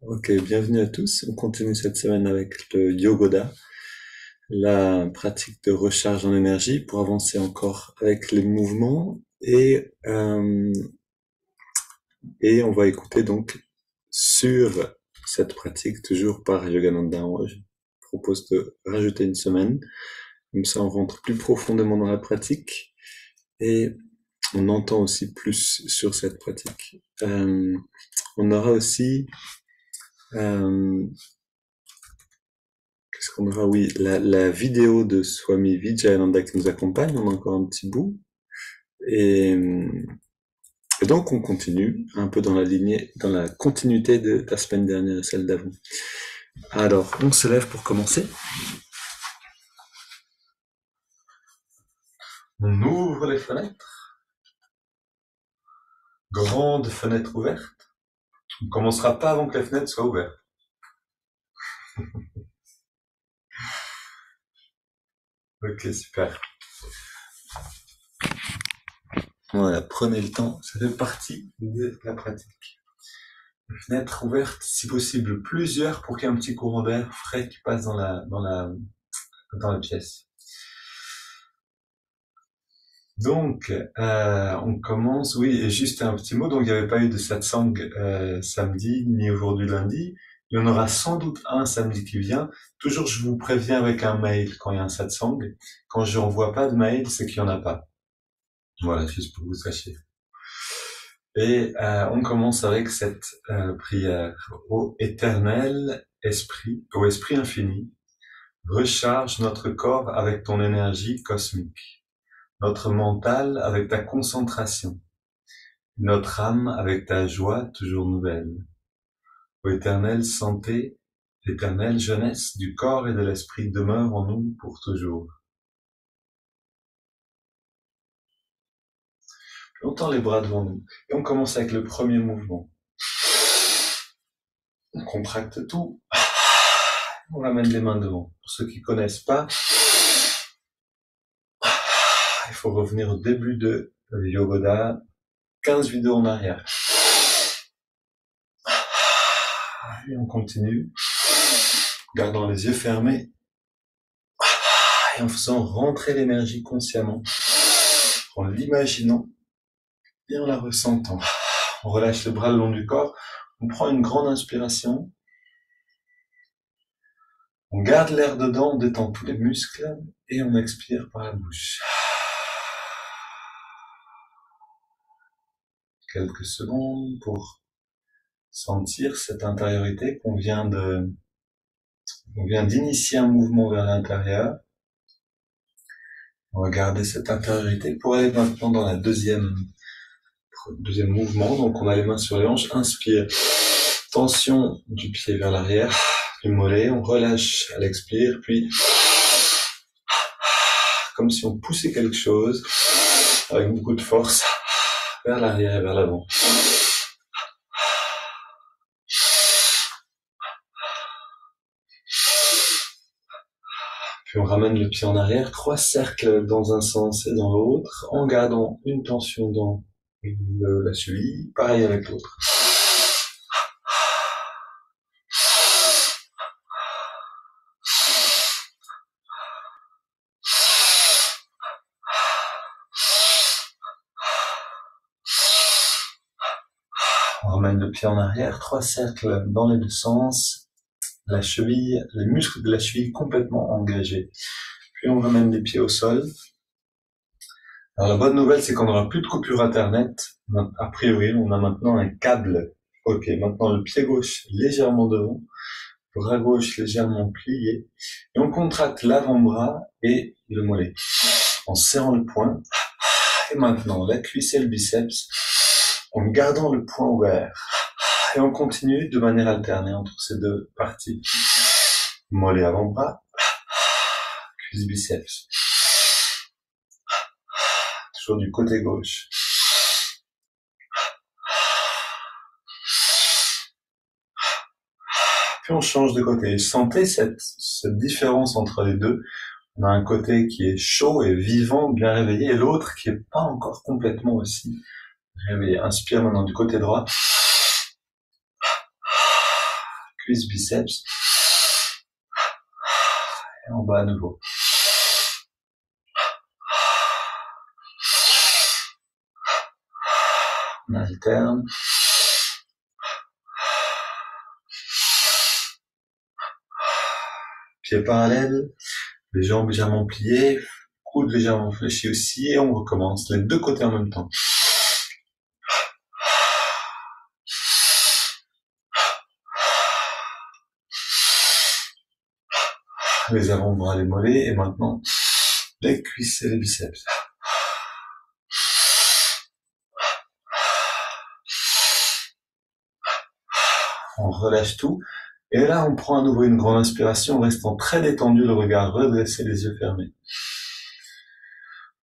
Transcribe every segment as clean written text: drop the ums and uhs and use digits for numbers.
Ok, bienvenue à tous. On continue cette semaine avec le Yogoda, la pratique de recharge en énergie pour avancer encore avec les mouvements et on va écouter donc sur cette pratique toujours par Yogananda. Je propose de rajouter une semaine, comme ça on rentre plus profondément dans la pratique et on entend aussi plus sur cette pratique. On aura aussi euh, qu'est-ce qu'on aura? Oui, la vidéo de Swami Vijayananda qui nous accompagne, on a encore un petit bout. Et, et donc on continue un peu dans la lignée, dans la continuité de la semaine dernière et celle d'avant. Alors, on se lève pour commencer. On ouvre les fenêtres. Grande fenêtre ouverte. On ne commencera pas avant que les fenêtres soient ouvertes. Ok, super. Voilà, prenez le temps, ça fait partie de la pratique. Fenêtre ouverte, si possible plusieurs, pour qu'il y ait un petit courant d'air frais qui passe dans la pièce. Donc, on commence, oui, et juste un petit mot, donc il n'y avait pas eu de satsang samedi, ni aujourd'hui lundi. Il y en aura sans doute un samedi qui vient. Toujours, je vous préviens avec un mail quand il y a un satsang. Quand je n'envoie pas de mail, c'est qu'il n'y en a pas. Voilà, juste pour que vous sachiez. Et on commence avec cette prière. Ô éternel esprit, ô esprit infini, recharge notre corps avec ton énergie cosmique, notre mental avec ta concentration, notre âme avec ta joie toujours nouvelle. Ô éternelle santé, éternelle jeunesse du corps et de l'esprit demeure en nous pour toujours. On tend les bras devant nous et on commence avec le premier mouvement. On contracte tout. On ramène les mains devant. Pour ceux qui connaissent pas, il faut revenir au début de Yogoda, 15 vidéos en arrière. Et on continue, gardant les yeux fermés et en faisant rentrer l'énergie consciemment, en l'imaginant et en la ressentant. On relâche le bras le long du corps, on prend une grande inspiration, on garde l'air dedans, on détend tous les muscles et on expire par la bouche. Quelques secondes pour sentir cette intériorité qu'on vient d'initier un mouvement vers l'intérieur. On va garder cette intériorité pour aller maintenant dans la deuxième mouvement. Donc on a les mains sur les hanches, inspire, tension du pied vers l'arrière, du mollet, on relâche à l'expire, puis comme si on poussait quelque chose avec beaucoup de force vers l'arrière et vers l'avant. Puis on ramène le pied en arrière, 3 cercles dans un sens et dans l'autre, en gardant une tension dans la cheville, pareil avec l'autre. On ramène le pied en arrière, 3 cercles dans les deux sens, la cheville, les muscles de la cheville complètement engagés. Puis on ramène les pieds au sol. Alors la bonne nouvelle, c'est qu'on n'aura plus de coupure internet. A priori, on a maintenant un câble. Ok, maintenant le pied gauche légèrement devant, le bras gauche légèrement plié, et on contracte l'avant-bras et le mollet en serrant le poing. Et maintenant la cuisse et le biceps en gardant le poing ouvert. Et on continue de manière alternée entre ces deux parties. Mollet avant-bras, cuisse biceps. Toujours du côté gauche. Puis on change de côté. Sentez cette différence entre les deux. On a un côté qui est chaud et vivant, bien réveillé, et l'autre qui est pas encore complètement aussi réveillé. Inspire maintenant du côté droit. cuisse, biceps. Et en bas à nouveau. On alterne. Pieds parallèles, les jambes légèrement pliées, coudes légèrement fléchis aussi, et on recommence les deux côtés en même temps. Les avant-bras, les mollets, et maintenant les cuisses et les biceps. On relâche tout. Et là, on prend à nouveau une grande inspiration, restant très détendu, le regard redressé, les yeux fermés.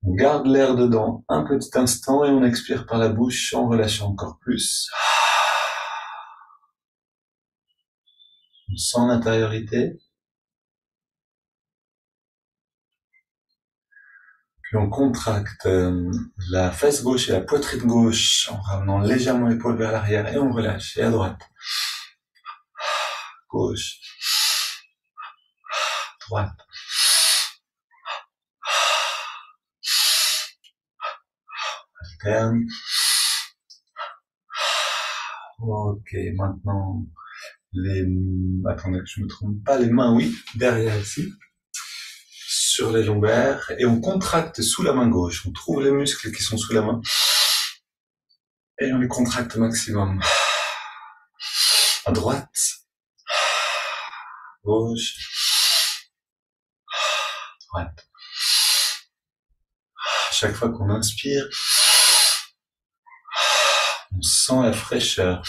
On garde l'air dedans un petit instant et on expire par la bouche en relâchant encore plus. On sent l'intériorité. Puis on contracte la fesse gauche et la poitrine gauche en ramenant légèrement l'épaule vers l'arrière et on relâche. Et à droite. Gauche. Droite. Alterne. Ok, maintenant attendez que je me trompe pas, les mains, oui, derrière ici, sur les lombaires, et on contracte sous la main gauche. On trouve les muscles qui sont sous la main et on les contracte au maximum. À droite, gauche, droite. À chaque fois qu'on inspire, on sent la fraîcheur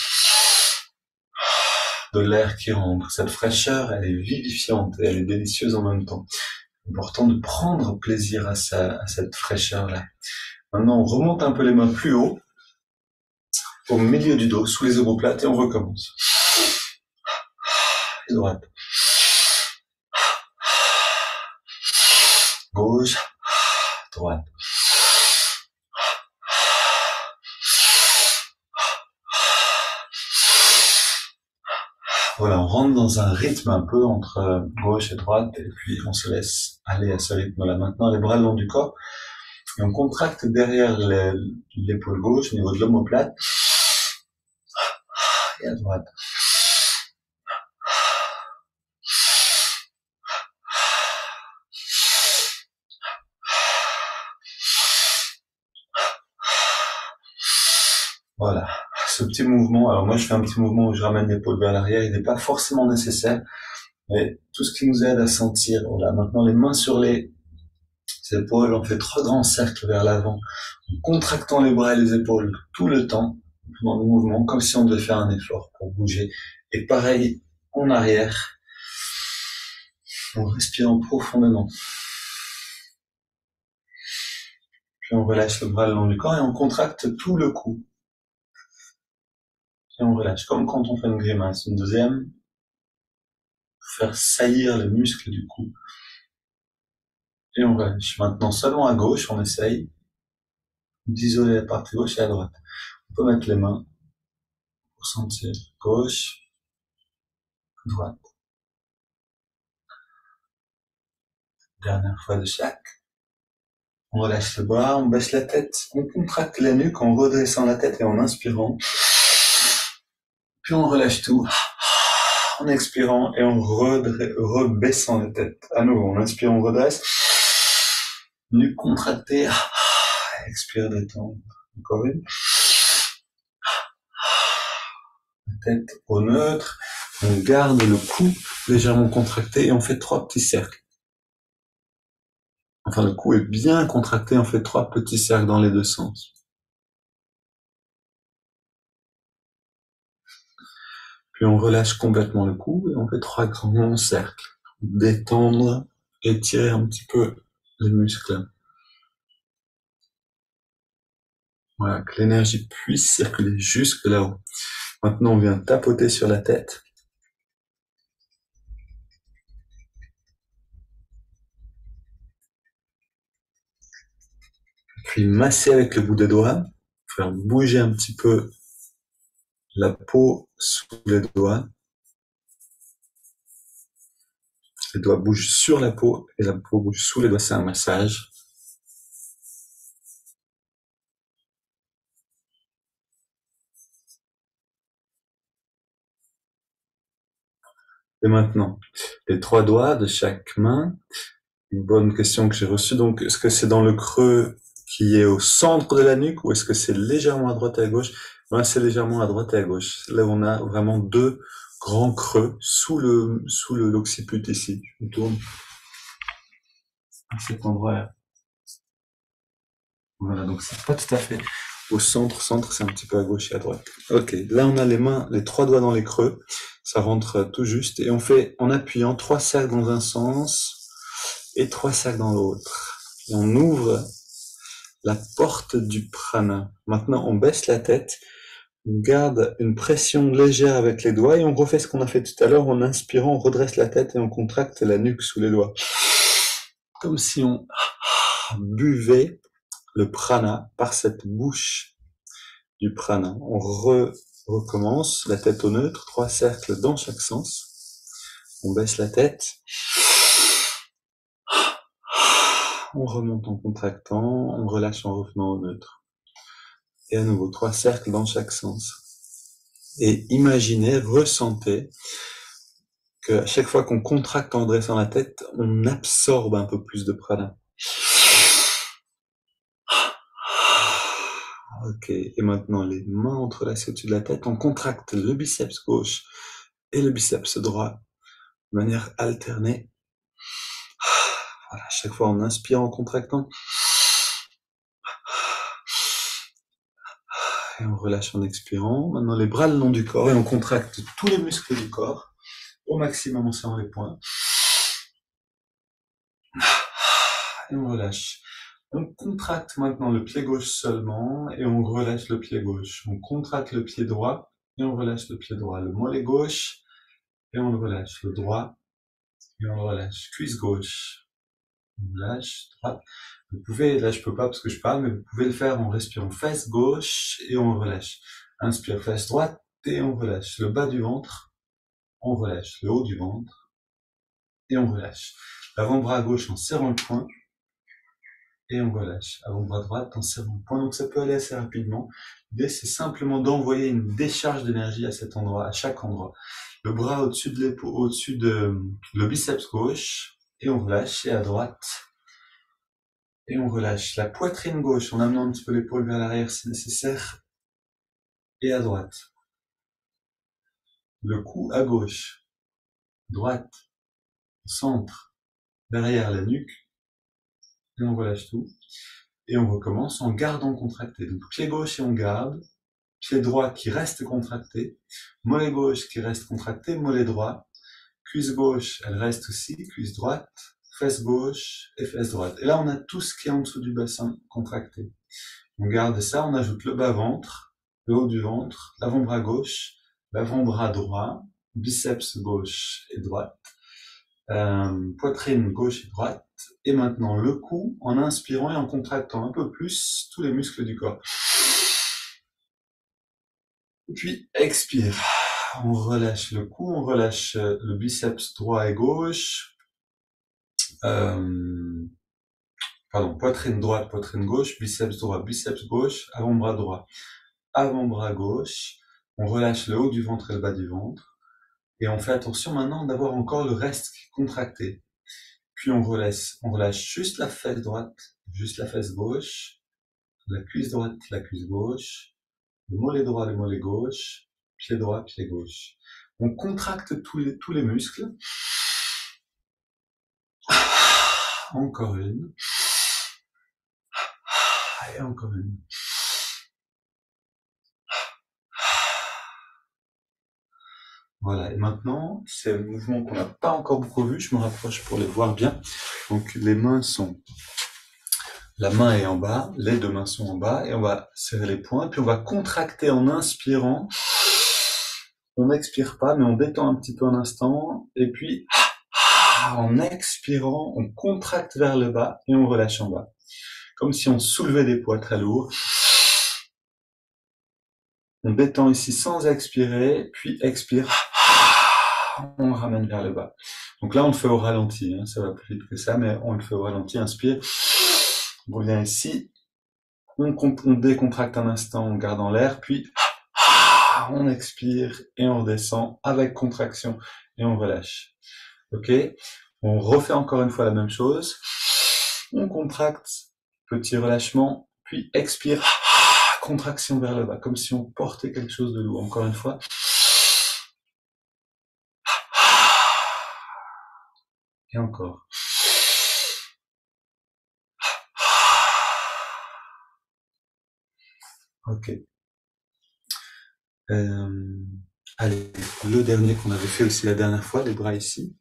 de l'air qui rentre. Cette fraîcheur, elle est vivifiante et elle est délicieuse en même temps. C'est important de prendre plaisir à cette fraîcheur-là. Maintenant, on remonte un peu les mains plus haut, au milieu du dos, sous les omoplates, et on recommence. Et droite. Gauche, droite. Voilà, on rentre dans un rythme un peu entre gauche et droite, et puis on se laisse aller à ce rythme-là. Maintenant, les bras le long du corps, et on contracte derrière l'épaule gauche, au niveau de l'omoplate, et à droite. Voilà, ce petit mouvement, alors moi je fais un petit mouvement où je ramène l'épaule vers l'arrière, il n'est pas forcément nécessaire, mais tout ce qui nous aide à sentir, voilà, maintenant les mains sur les épaules, on fait 3 grands cercles vers l'avant, en contractant les bras et les épaules tout le temps, pendant le mouvement, comme si on devait faire un effort pour bouger, et pareil, en arrière, en respirant profondément. Puis on relâche le bras le long du corps et on contracte tout le cou. Et on relâche, comme quand on fait une grimace. Une deuxième, pour faire saillir les muscles du cou. Et on relâche. Maintenant, seulement à gauche, on essaye d'isoler la partie gauche et à droite. On peut mettre les mains pour sentir gauche, droite. Dernière fois de chaque. On relâche le bras, on baisse la tête, on contracte la nuque en redressant la tête et en inspirant. Puis on relâche tout en expirant et en rebaissant la tête. À nouveau, on inspire, on redresse. Nuque contractée. Expire, détendre. Encore une. La tête au neutre. On garde le cou légèrement contracté et on fait 3 petits cercles. Enfin, le cou est bien contracté, on fait 3 petits cercles dans les deux sens. Puis on relâche complètement le cou et on fait 3 grands cercles. Détendre, étirer un petit peu les muscles. Voilà, que l'énergie puisse circuler jusque là-haut. Maintenant, on vient tapoter sur la tête. Puis masser avec le bout des doigts, faire bouger un petit peu la peau sous les doigts. Les doigts bougent sur la peau et la peau bouge sous les doigts, c'est un massage. Et maintenant, les 3 doigts de chaque main. Une bonne question que j'ai reçue. Donc, est-ce que c'est dans le creux qui est au centre de la nuque ou est-ce que c'est légèrement à droite et à gauche? Ben, c'est légèrement à droite et à gauche. Là, on a vraiment 2 grands creux sous l'occiput ici. Je me tourne à cet endroit-là. Voilà, donc c'est pas tout à fait au centre. Centre, c'est un petit peu à gauche et à droite. Ok, là on a les mains, les 3 doigts dans les creux. Ça rentre tout juste et on fait en appuyant 3 cercles dans un sens et 3 cercles dans l'autre. Et on ouvre la porte du prana. Maintenant, on baisse la tête, on garde une pression légère avec les doigts et on refait ce qu'on a fait tout à l'heure. En inspirant, on redresse la tête et on contracte la nuque sous les doigts. Comme si on buvait le prana par cette bouche du prana. On recommence, la tête au neutre, 3 cercles dans chaque sens. On baisse la tête. On remonte en contractant, on relâche en revenant au neutre. Et à nouveau, 3 cercles dans chaque sens. Et imaginez, ressentez que à chaque fois qu'on contracte en dressant la tête, on absorbe un peu plus de prana. Ok, et maintenant les mains entrelacées au-dessus de la tête, on contracte le biceps gauche et le biceps droit de manière alternée. Voilà, à chaque fois en inspirant, en contractant. Et on relâche en expirant. Maintenant les bras le long du corps et on contracte tous les muscles du corps au maximum en serrant les poings. Et on relâche. On contracte maintenant le pied gauche seulement et on relâche le pied gauche. On contracte le pied droit et on relâche le pied droit. Le mollet gauche et on le relâche. Le droit et on le relâche. Cuisse gauche. On relâche. Droite. Vous pouvez, là je peux pas parce que je parle, mais vous pouvez le faire en respirant fesse gauche et on relâche. Inspire fesse droite et on relâche. Le bas du ventre, on relâche. Le haut du ventre et on relâche. L'avant-bras gauche en serrant le poing. Et on relâche. Avant-bras droit en serrant le poing. Donc ça peut aller assez rapidement. L'idée c'est simplement d'envoyer une décharge d'énergie à cet endroit, à chaque endroit. Le bras au-dessus de l'épaule, au-dessus de le biceps gauche, et on relâche, et à droite, et on relâche. La poitrine gauche en amenant un petit peu l'épaule vers l'arrière si nécessaire, et à droite. Le cou à gauche, droite, centre, derrière la nuque, et on relâche tout. Et on recommence en gardant contracté. Donc pied gauche et on garde, pied droit qui reste contracté, mollet gauche qui reste contracté, mollet droit, cuisse gauche, elle reste aussi, cuisse droite, fesse gauche et fesse droite. Et là, on a tout ce qui est en dessous du bassin contracté. On garde ça, on ajoute le bas-ventre, le haut du ventre, l'avant-bras gauche, l'avant-bras droit, biceps gauche et droite, poitrine gauche et droite, et maintenant le cou en inspirant et en contractant un peu plus tous les muscles du corps. Puis expire. On relâche le cou, on relâche le biceps droit et gauche. Poitrine droite, poitrine gauche, biceps droit, biceps gauche, avant-bras droit, avant-bras gauche. On relâche le haut du ventre et le bas du ventre. Et on fait attention maintenant d'avoir encore le reste qui est contracté. Puis on relâche juste la fesse droite, juste la fesse gauche, la cuisse droite, la cuisse gauche, le mollet droit, le mollet gauche, pied droit, pied gauche. On contracte tous les muscles. Encore une. Et encore une. Voilà, et maintenant, c'est un mouvement qu'on n'a pas encore beaucoup vu, je me rapproche pour les voir bien. Donc les mains sont... La main est en bas, les 2 mains sont en bas, et on va serrer les poings, puis on va contracter en inspirant. On n'expire pas, mais on détend un petit peu un instant, et puis en expirant, on contracte vers le bas, et on relâche en bas. Comme si on soulevait des poids très lourds. On détend ici sans expirer, puis expire. On ramène vers le bas. Donc là, on le fait au ralenti, hein, ça va plus vite que ça, mais on le fait au ralenti. Inspire, on revient ici, on décontracte un instant en gardant l'air, puis on expire et on redescend avec contraction et on relâche. Ok? On refait encore une fois la même chose. On contracte, petit relâchement, puis expire, contraction vers le bas, comme si on portait quelque chose de lourd. Encore une fois. Et encore. Ok. Allez, le dernier qu'on avait fait aussi la dernière fois, les bras ici,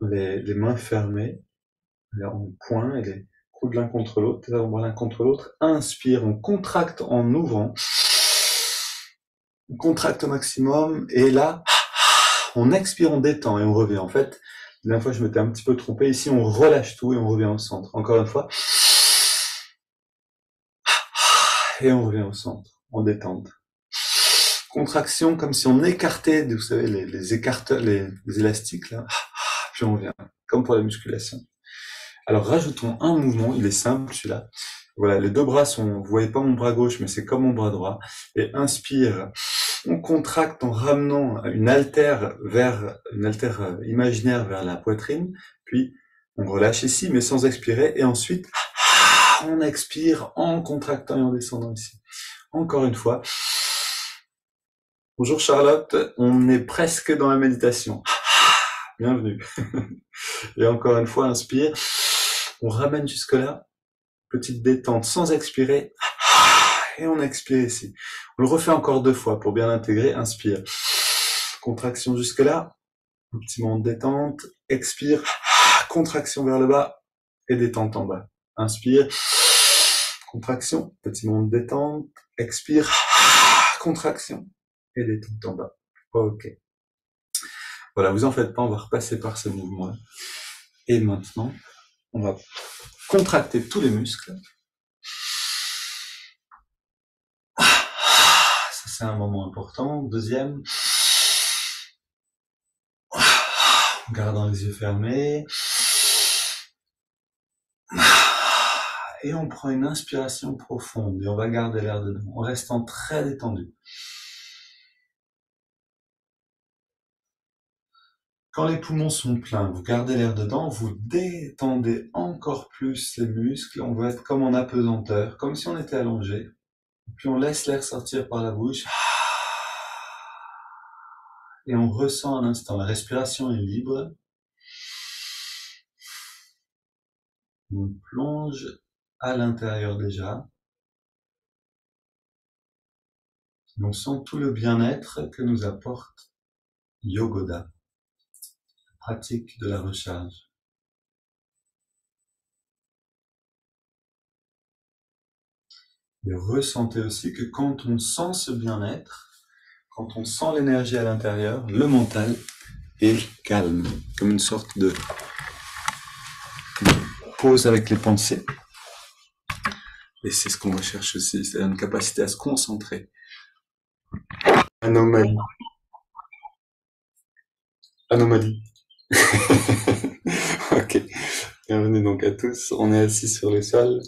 les mains fermées, en point et les coudes l'un contre l'autre, les avant-bras l'un contre l'autre. Inspire, on contracte en ouvrant, on contracte au maximum et là, on expire, on détend et on revient. En fait, la dernière fois je m'étais un petit peu trompé. Ici, on relâche tout et on revient au centre. Encore une fois. Et on revient au centre, en détente. Contraction comme si on écartait, vous savez, les écarteurs, les élastiques, là. Puis on revient, comme pour la musculation. Alors rajoutons un mouvement, il est simple celui-là. Voilà, les deux bras sont, vous voyez pas mon bras gauche, mais c'est comme mon bras droit. Et inspire, on contracte en ramenant une haltère imaginaire vers la poitrine, puis on relâche ici, mais sans expirer, et ensuite, on expire en contractant et en descendant ici. Encore une fois. Bonjour Charlotte, on est presque dans la méditation. Bienvenue. Et encore une fois, inspire. On ramène jusque-là. Petite détente sans expirer. Et on expire ici. On le refait encore 2 fois pour bien l'intégrer. Inspire. Contraction jusque-là. Un petit moment de détente. Expire. Contraction vers le bas. Et détente en bas. Inspire. Contraction. Petit moment de détente. Expire. Contraction. Et détente en bas. Ok. Voilà, vous en faites pas, on va repasser par ce mouvement-là. Et maintenant, on va contracter tous les muscles. Ça, c'est un moment important. Deuxième. En gardant les yeux fermés. Et on prend une inspiration profonde et on va garder l'air dedans, en restant très détendu. Quand les poumons sont pleins, vous gardez l'air dedans, vous détendez encore plus les muscles, on va être comme en apesanteur, comme si on était allongé. Puis on laisse l'air sortir par la bouche. Et on ressent un instant, la respiration est libre. On plonge à l'intérieur déjà. Et on sent tout le bien-être que nous apporte Yogoda, la pratique de la recharge. Et ressentez aussi que quand on sent ce bien-être, quand on sent l'énergie à l'intérieur, le mental est calme, comme une sorte de pause avec les pensées. Et c'est ce qu'on recherche aussi, c'est une capacité à se concentrer. Anomalie. Anomalie. Ok. Bienvenue donc à tous. On est assis sur le sol,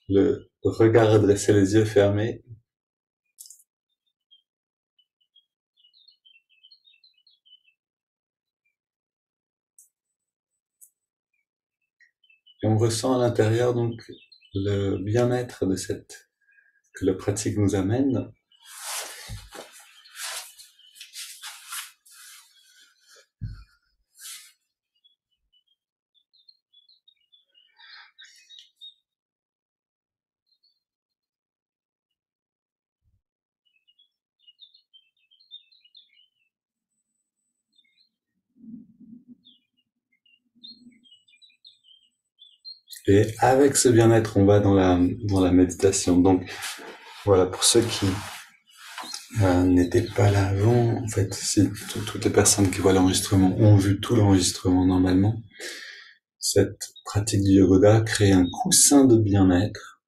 le regard adressé, les yeux fermés. Et on ressent à l'intérieur donc le bien-être de que la pratique nous amène. Et avec ce bien-être, on va dans la méditation. Donc, voilà, pour ceux qui n'étaient pas là avant, en fait, si toutes les personnes qui voient l'enregistrement ont vu tout l'enregistrement normalement, cette pratique du yoga crée un coussin de bien-être.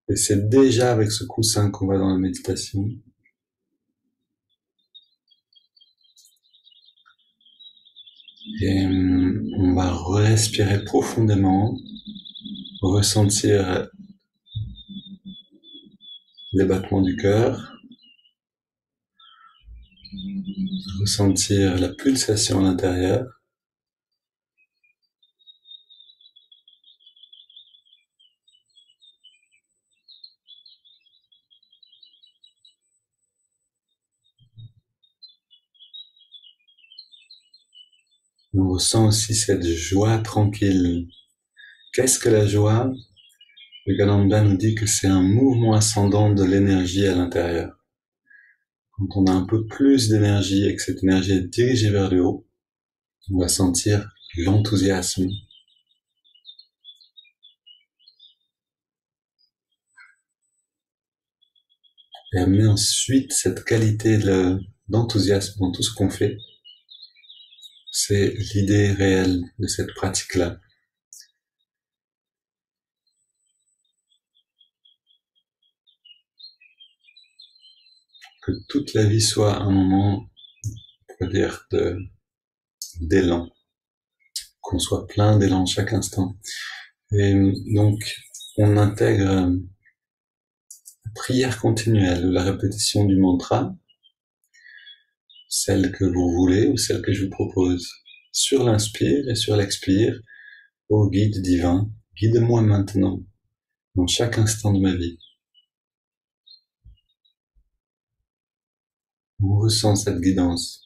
Et c'est déjà avec ce coussin qu'on va dans la méditation. Et on va respirer profondément, ressentir les battements du cœur, ressentir la pulsation à l'intérieur. On ressent aussi cette joie tranquille. Qu'est-ce que la joie? Le Gananda nous dit que c'est un mouvement ascendant de l'énergie à l'intérieur. Quand on a un peu plus d'énergie et que cette énergie est dirigée vers le haut, on va sentir l'enthousiasme. Et amener ensuite cette qualité d'enthousiasme dans tout ce qu'on fait. C'est l'idée réelle de cette pratique-là. Que toute la vie soit un moment, on peut dire, d'élan. Qu'on soit plein d'élan chaque instant. Et donc, on intègre la prière continuelle ou la répétition du mantra, celle que vous voulez ou celle que je vous propose, sur l'inspire et sur l'expire. Ô guide divin, guide-moi maintenant, dans chaque instant de ma vie. On ressent cette guidance.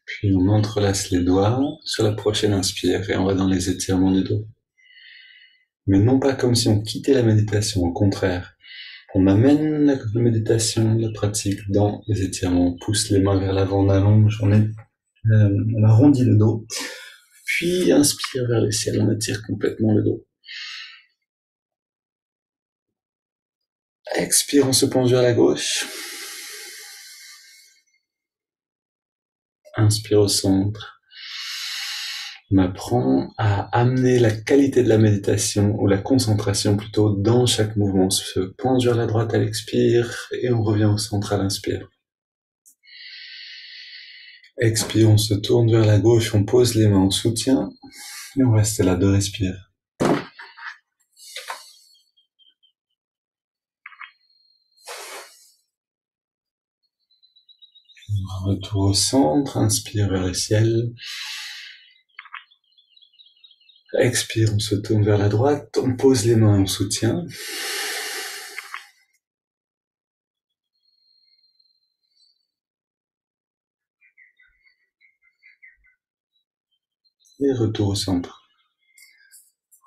Puis on entrelace les doigts sur la prochaine inspire et on va dans les étirements du dos. Mais non pas comme si on quittait la méditation, au contraire. On amène la méditation, la pratique dans les étirements. On pousse les mains vers l'avant, on allonge, on arrondit le dos. Puis inspire vers le ciel, on étire complètement le dos. Expire, on se penche vers la gauche. Inspire au centre. On apprend à amener la qualité de la méditation, ou la concentration plutôt, dans chaque mouvement. On se penche vers la droite à l'expire, et on revient au centre à l'inspire. Expire, on se tourne vers la gauche, on pose les mains en soutien, et on reste là, 2 respires. Retour au centre, inspire vers le ciel. Expire, on se tourne vers la droite, on pose les mains en soutien. Et retour au centre.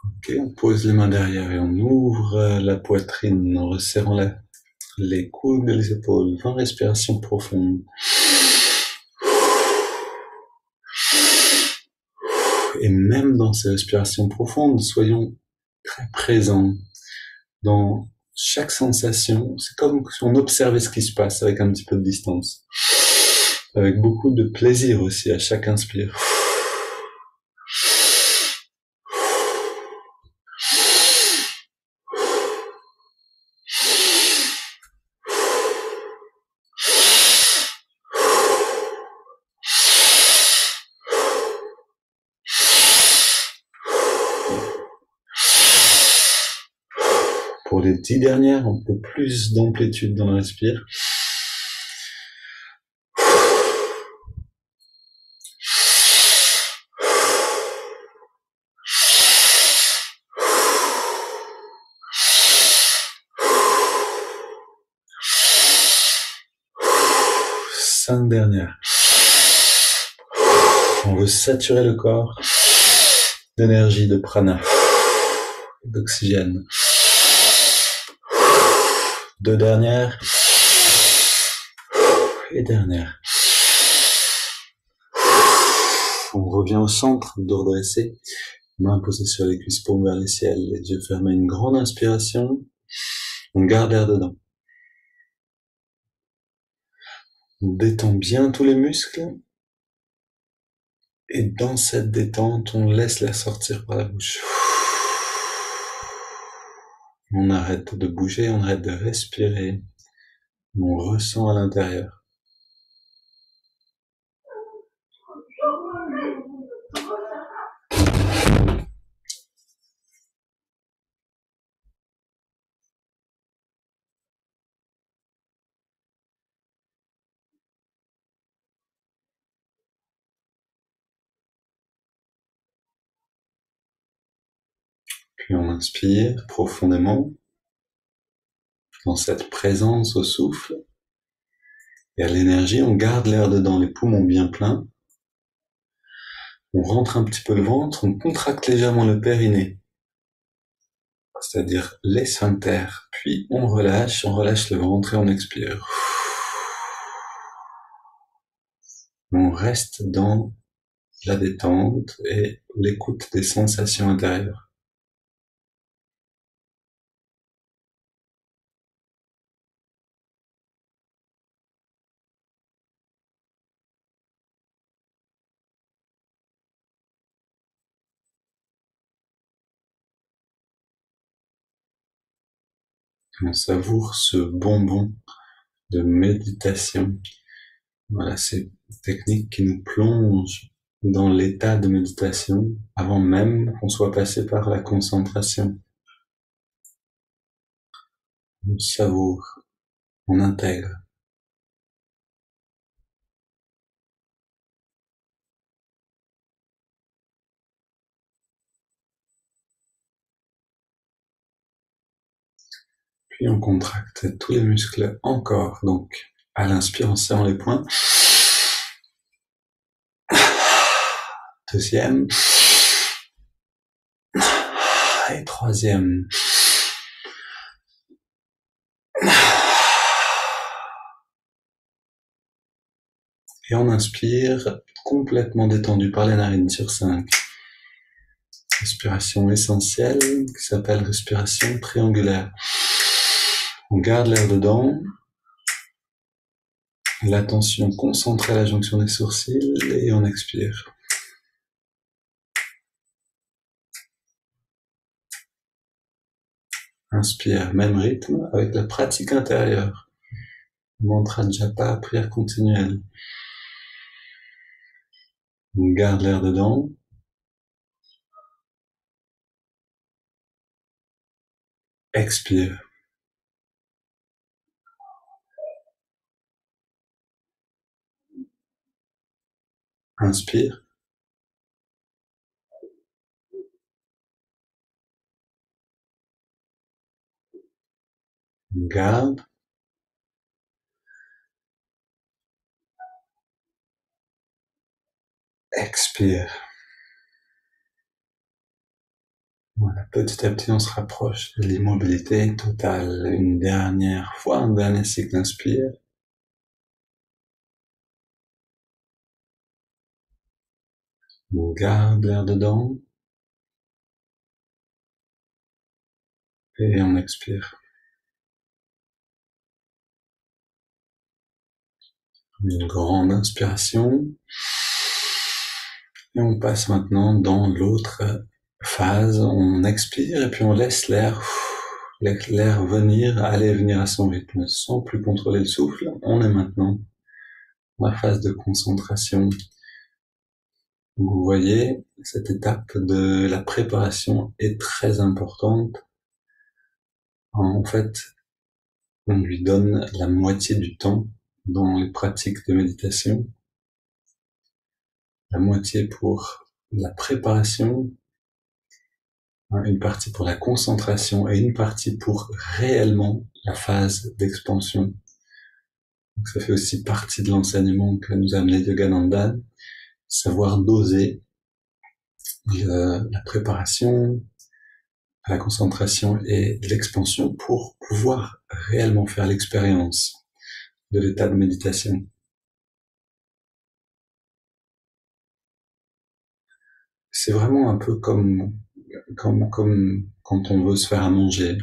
Ok, on pose les mains derrière et on ouvre la poitrine en resserrant les coudes et les épaules. 20 respirations profondes. Et même dans ces respirations profondes, soyons très présents dans chaque sensation. C'est comme si on observait ce qui se passe avec un petit peu de distance. Avec beaucoup de plaisir aussi à chaque inspire. Pour les 10 dernières, un peu plus d'amplitude dans la respire. Cinq dernières. On veut saturer le corps d'énergie, de prana, d'oxygène. 2 dernières. Et dernière. On revient au centre, dos redressé, main posée sur les cuisses, paumes vers le ciel, les yeux fermés, une grande inspiration. On garde l'air dedans. On détend bien tous les muscles. Et dans cette détente, on laisse l'air sortir par la bouche. On arrête de bouger, on arrête de respirer. On ressent à l'intérieur. Puis on inspire profondément dans cette présence au souffle. Et à l'énergie, on garde l'air dedans, les poumons bien pleins. On rentre un petit peu le ventre, on contracte légèrement le périnée, c'est-à-dire les sphincters. Puis on relâche le ventre et on expire. On reste dans la détente et l'écoute des sensations intérieures. On savoure ce bonbon de méditation. Voilà, ces techniques qui nous plongent dans l'état de méditation avant même qu'on soit passé par la concentration. On savoure, on intègre. Puis on contracte tous les muscles encore. Donc, à l'inspire, en serrant les poings. Deuxième. Et troisième. Et on inspire, complètement détendu par les narines sur 5. Respiration essentielle qui s'appelle respiration triangulaire. On garde l'air dedans, l'attention concentrée à la jonction des sourcils et on expire. Inspire, même rythme avec la pratique intérieure. Mantra japa, prière continuelle. On garde l'air dedans. Expire. Inspire. On garde. Expire. Voilà, petit à petit, on se rapproche de l'immobilité totale. Une dernière fois, un dernier cycle inspire. On garde l'air dedans. Et on expire. Une grande inspiration. Et on passe maintenant dans l'autre phase. On expire et puis on laisse l'air venir, aller et venir à son rythme, sans plus contrôler le souffle. On est maintenant dans la phase de concentration. Vous voyez, cette étape de la préparation est très importante. En fait, on lui donne la moitié du temps dans les pratiques de méditation. La moitié pour la préparation, une partie pour la concentration et une partie pour réellement la phase d'expansion. Donc ça fait aussi partie de l'enseignement que nous a amené Yogananda, savoir doser la préparation, la concentration et l'expansion pour pouvoir réellement faire l'expérience de l'état de méditation. c'est vraiment un peu comme quand on veut se faire à manger.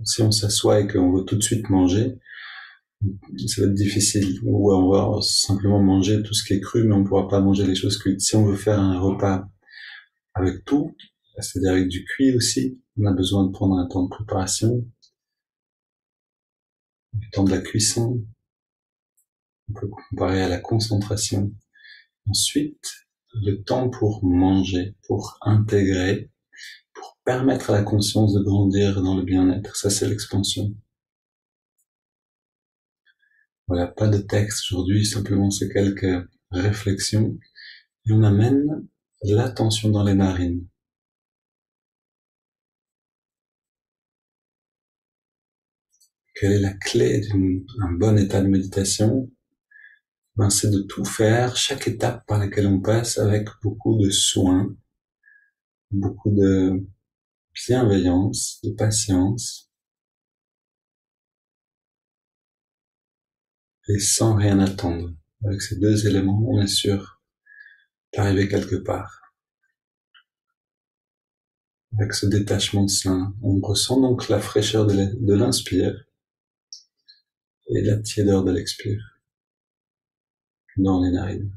Si on s'assoit et qu'on veut tout de suite manger, ça va être difficile. Ou on va simplement manger tout ce qui est cru, mais on ne pourra pas manger les choses cuites. Si on veut faire un repas avec tout, c'est-à-dire avec du cuit aussi, on a besoin de prendre un temps de préparation, du temps de la cuisson. On peut comparer à la concentration. Ensuite, le temps pour manger, pour intégrer, pour permettre à la conscience de grandir dans le bien-être. Ça, c'est l'expansion. Voilà, pas de texte aujourd'hui, simplement c'est quelques réflexions. Et on amène l'attention dans les narines. Quelle est la clé d'un bon état de méditation? Ben, c'est de tout faire, chaque étape par laquelle on passe avec beaucoup de soin, beaucoup de bienveillance, de patience, et sans rien attendre. Avec ces deux éléments, on est sûr d'arriver quelque part. Avec ce détachement sain, on ressent donc la fraîcheur de l'inspire et la tiédeur de l'expire dans les narines.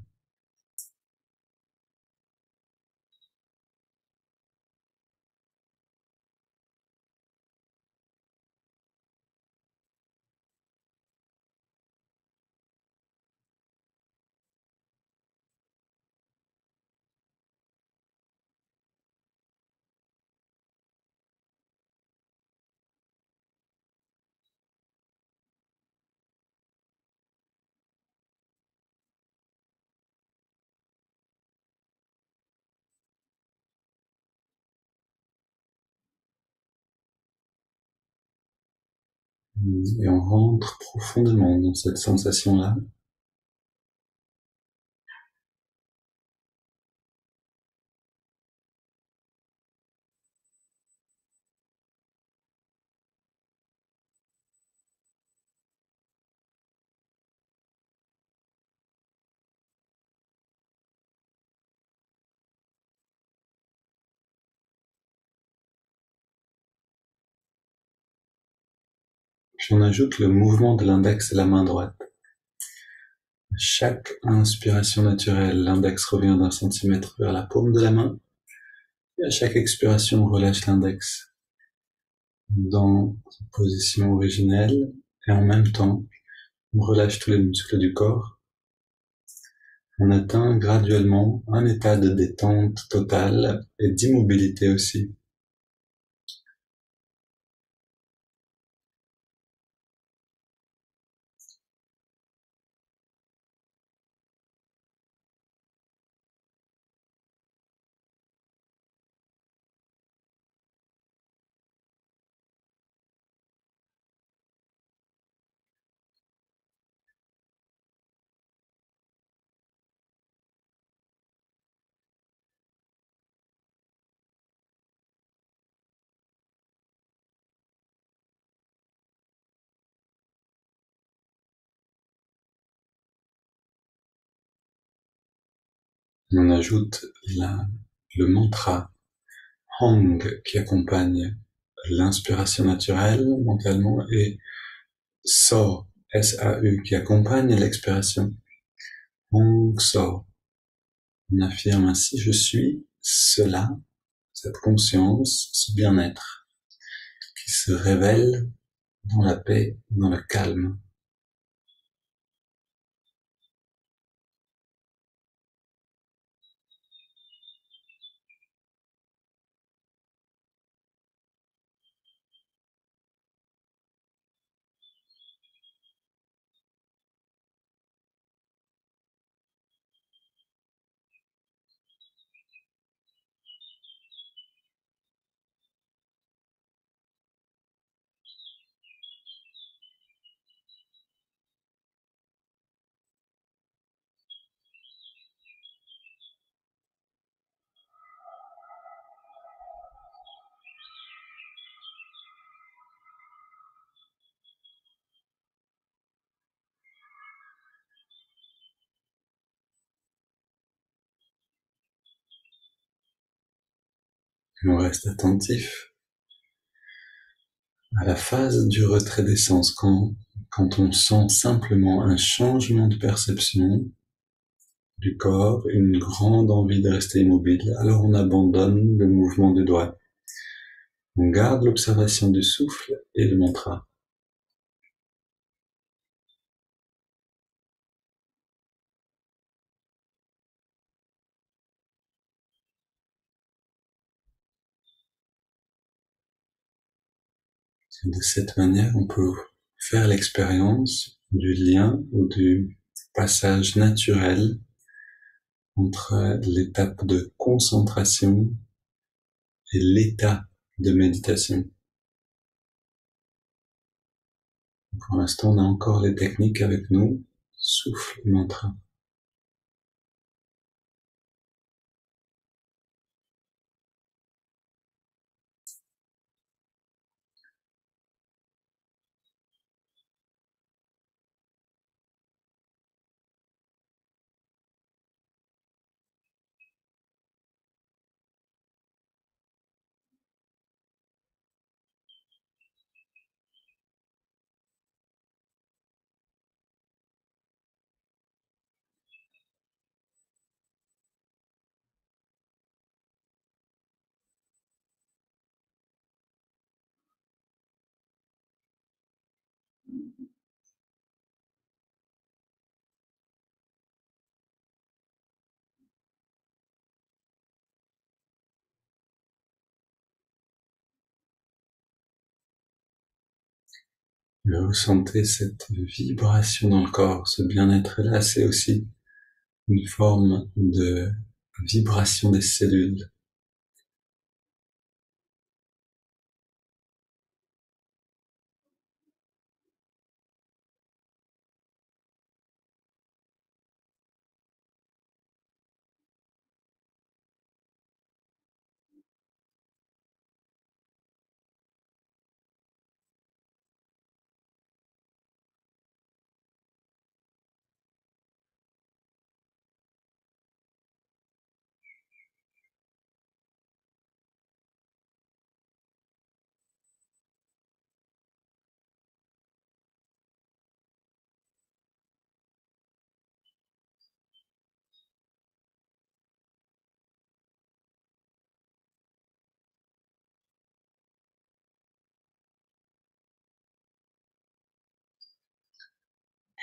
Et on rentre profondément dans cette sensation-là. Puis on ajoute le mouvement de l'index et la main droite. Chaque inspiration naturelle, l'index revient d'un centimètre vers la paume de la main. Et à chaque expiration, on relâche l'index dans sa position originelle. Et en même temps, on relâche tous les muscles du corps. On atteint graduellement un état de détente totale et d'immobilité aussi. On ajoute le mantra Hong qui accompagne l'inspiration naturelle mentalement et So, S-A-U, qui accompagne l'expiration. Hong So. On affirme ainsi, je suis cela, cette conscience, ce bien-être, qui se révèle dans la paix, dans le calme. On reste attentif à la phase du retrait des sens, quand on sent simplement un changement de perception du corps, une grande envie de rester immobile, alors on abandonne le mouvement des doigts. On garde l'observation du souffle et le mantra. De cette manière, on peut faire l'expérience du lien ou du passage naturel entre l'étape de concentration et l'état de méditation. Pour l'instant, on a encore les techniques avec nous, souffle, mantra. Ressentez cette vibration dans le corps, ce bien-être là, c'est aussi une forme de vibration des cellules.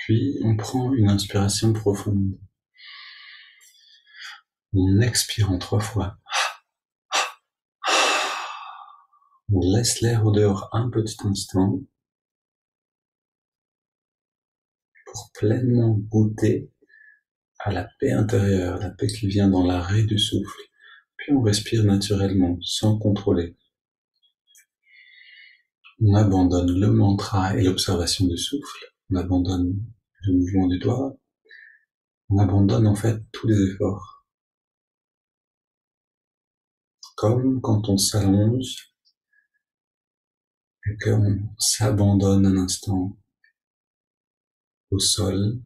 Puis on prend une inspiration profonde. On expire en 3 fois. On laisse l'air au dehors un petit instant pour pleinement goûter à la paix intérieure, la paix qui vient dans l'arrêt du souffle. Puis on respire naturellement, sans contrôler. On abandonne le mantra et l'observation du souffle. On abandonne le mouvement du doigt. On abandonne en fait tous les efforts. Comme quand on s'allonge et qu'on s'abandonne un instant au sol,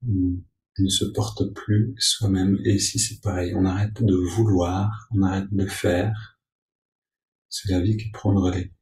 on ne se porte plus soi-même. Et ici c'est pareil, on arrête de vouloir, on arrête de faire. C'est la vie qui prend le relais.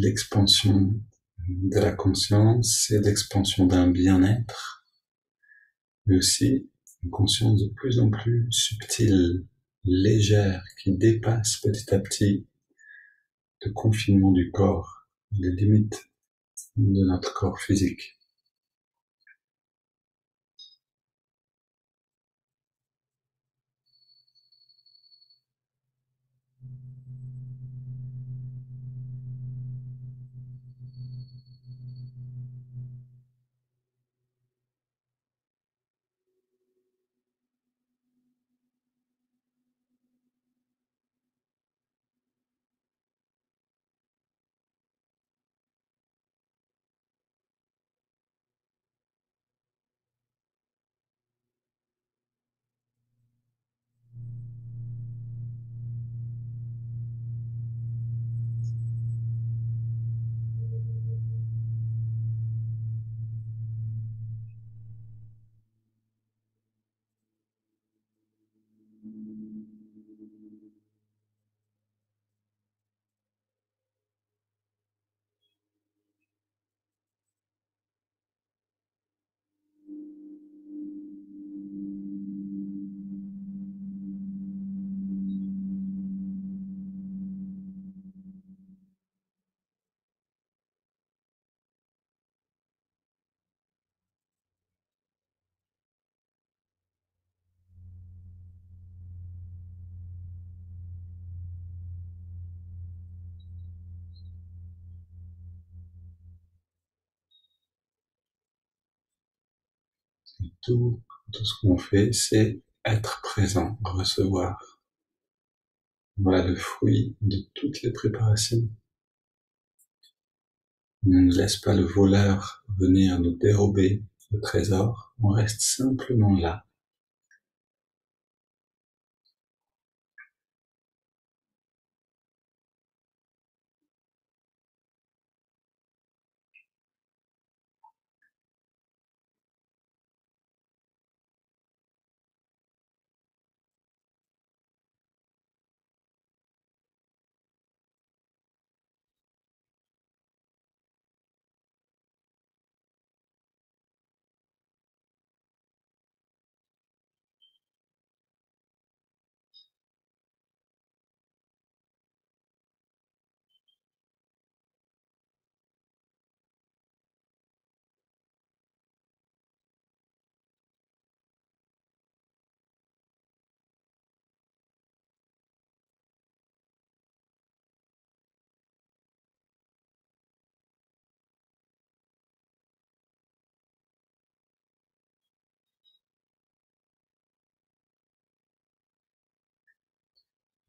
L'expansion de la conscience, c'est l'expansion d'un bien-être mais aussi une conscience de plus en plus subtile, légère, qui dépasse petit à petit le confinement du corps, les limites de notre corps physique. Tout ce qu'on fait, c'est être présent, recevoir. Voilà le fruit de toutes les préparations. On ne laisse pas le voleur venir nous dérober le trésor, on reste simplement là.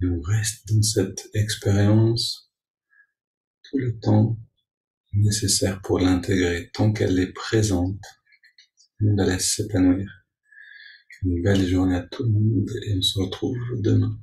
Et on reste dans cette expérience tout le temps nécessaire pour l'intégrer. Tant qu'elle est présente, on la laisse s'épanouir. Une belle journée à tout le monde et on se retrouve demain.